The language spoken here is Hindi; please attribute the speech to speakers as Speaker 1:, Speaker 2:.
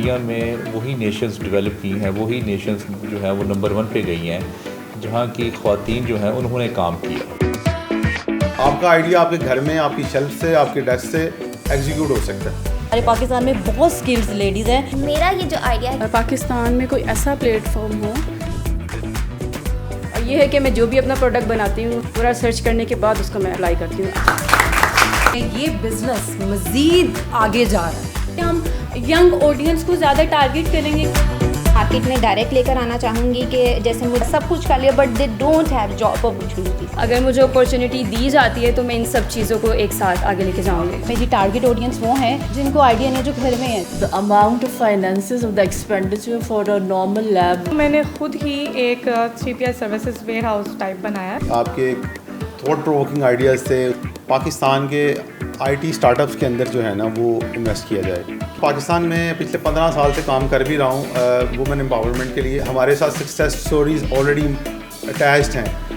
Speaker 1: दुनिया में वही नेशंस डेवलप की हैं, वही नेशंस जो है वो नंबर 1 पे गई हैं जहाँ की ख़वातीन जो हैं उन्होंने काम किया।
Speaker 2: आपका आइडिया आपके घर में, आपकी शेल्फ से, आपके डेस्क से एग्जीक्यूट हो सकता है।
Speaker 3: हमारे पाकिस्तान में बहुत स्किल्स लेडीज़ हैं।
Speaker 4: मेरा ये जो आइडिया है,
Speaker 5: पाकिस्तान में कोई ऐसा प्लेटफॉर्म हो, और ये है कि मैं जो भी अपना प्रोडक्ट बनाती हूँ पूरा सर्च करने के बाद उसको मैं अप्लाई करती हूँ।
Speaker 6: ये बिजनेस मज़ीद आगे जा रहा है।
Speaker 5: हम यंग ऑडियंस को ज़्यादा टारगेट करेंगे।
Speaker 4: मार्केट में डायरेक्ट लेकर आना चाहूँगी कि जैसे मुझे सब कुछ कर लिया but they don't have job opportunity.
Speaker 5: अगर मुझे अपॉर्चुनिटी दी जाती है तो मैं इन सब चीज़ों को एक साथ आगे लेके जाऊँगी।
Speaker 3: मेरी टारगेट ऑडियंस वो हैं जिनको आइडिया नहीं जो घर में है।
Speaker 7: The amount of finances of the expenditure for a normal lab.
Speaker 8: मैंने खुद ही एक 3PL services ware house type बनाया।
Speaker 2: आपके थॉट प्रोवोकिंग आइडियाज़ से पाकिस्तान के आईटी स्टार्टअप्स के अंदर जो है ना वो इन्वेस्ट किया जाए। पाकिस्तान में पिछले 15 साल से काम कर भी रहा हूँ वुमेन एम्पावरमेंट के लिए। हमारे साथ सक्सेस स्टोरीज ऑलरेडी अटैच्ड हैं।